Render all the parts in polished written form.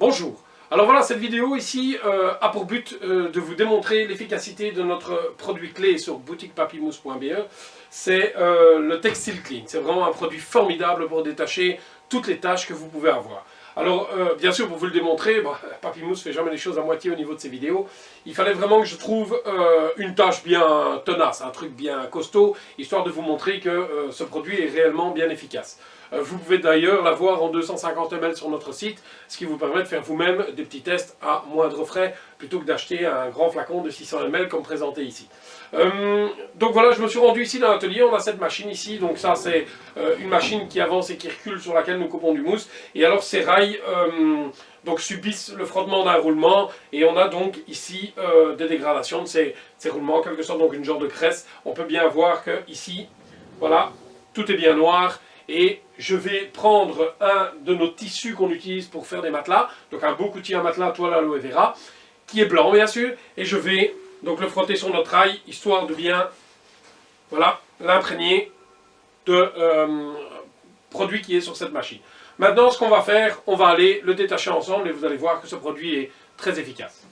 Bonjour. Alors voilà, cette vidéo ici a pour but de vous démontrer l'efficacité de notre produit clé sur boutiquepapymousse.be. C'est le Textile Clean. C'est vraiment un produit formidable pour détacher toutes les tâches que vous pouvez avoir. Alors, bien sûr, pour vous le démontrer, Papymousse ne fait jamais les choses à moitié au niveau de ses vidéos. Il fallait vraiment que je trouve une tâche bien tenace, un truc bien costaud, histoire de vous montrer que ce produit est réellement bien efficace. Vous pouvez d'ailleurs l'avoir en 250 ml sur notre site, ce qui vous permet de faire vous-même des petits tests à moindre frais, plutôt que d'acheter un grand flacon de 600 ml comme présenté ici. Donc voilà, je me suis rendu ici dans l'atelier, on a cette machine ici, donc ça c'est une machine qui avance et qui recule sur laquelle nous coupons du mousse, et alors ces rails donc subissent le frottement d'un roulement, et on a donc ici des dégradations de ces roulements, quelque sorte donc une genre de cresse. On peut bien voir que ici, voilà, tout est bien noir. Et je vais prendre un de nos tissus qu'on utilise pour faire des matelas, donc un beau coutil à matelas toile aloe vera, qui est blanc bien sûr, et je vais donc le frotter sur notre rail, histoire de bien, voilà, l'imprégner de produit qui est sur cette machine. Maintenant, ce qu'on va faire, on va aller le détacher ensemble, et vous allez voir que ce produit est très efficace.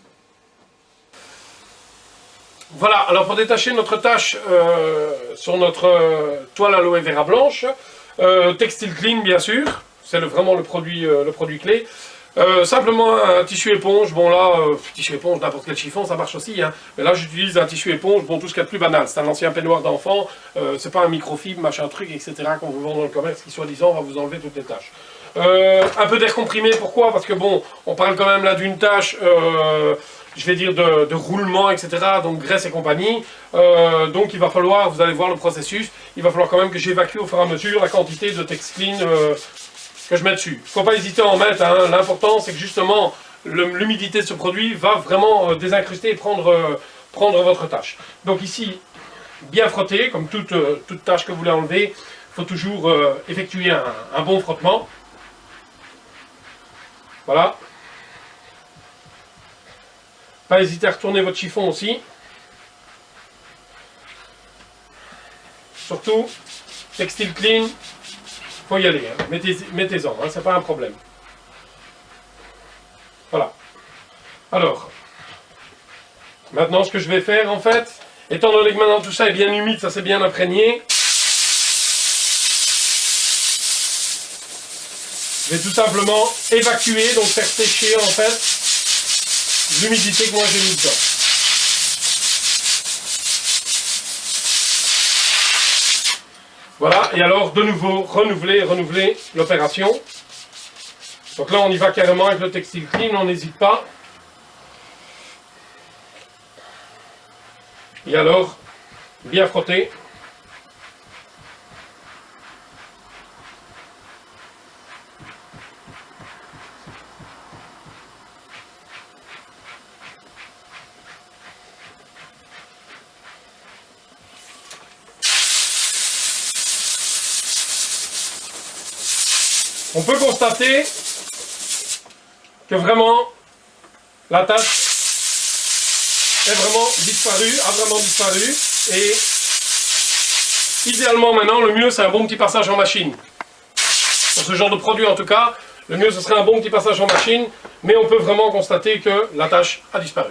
Voilà, alors pour détacher notre tâche sur notre toile aloe vera blanche, Textile Clean bien sûr, c'est vraiment le produit clé. Simplement un tissu éponge, bon là, tissu éponge, n'importe quel chiffon, ça marche aussi, hein. Mais là j'utilise un tissu éponge, bon tout ce qu'il y a de plus banal, c'est un ancien peignoir d'enfant, c'est pas un microfibre, machin truc, etc. qu'on vous vend dans le commerce, qui soi-disant va vous enlever toutes les tâches. Un peu d'air comprimé, pourquoi? Parce que bon, on parle quand même là d'une tâche, je vais dire de roulement, etc., donc graisse et compagnie, donc il va falloir, vous allez voir le processus, il va falloir quand même que j'évacue au fur et à mesure la quantité de Texclean que je mets dessus. Il ne faut pas hésiter à en mettre, hein. L'important c'est que justement l'humidité de ce produit va vraiment désincruster et prendre votre tâche. Donc ici, bien frotter, comme toute tâche que vous voulez enlever, il faut toujours effectuer un bon frottement. Voilà. Pas hésiter à retourner votre chiffon aussi. Surtout, Textile Clean, faut y aller, hein. Mettez-en, hein, c'est pas un problème. Voilà. Alors, maintenant ce que je vais faire en fait, étant donné que maintenant tout ça est bien humide, ça s'est bien imprégné, je vais tout simplement évacuer, donc faire sécher en fait l'humidité que moi j'ai mis dedans. Voilà, et alors de nouveau renouveler l'opération. Donc là on y va carrément avec le Textile Clean, on n'hésite pas. Et alors, bien frotter. On peut constater que vraiment la tâche a vraiment disparu, et idéalement maintenant le mieux c'est un bon petit passage en machine. Pour ce genre de produit en tout cas, le mieux ce serait un bon petit passage en machine, mais on peut vraiment constater que la tâche a disparu.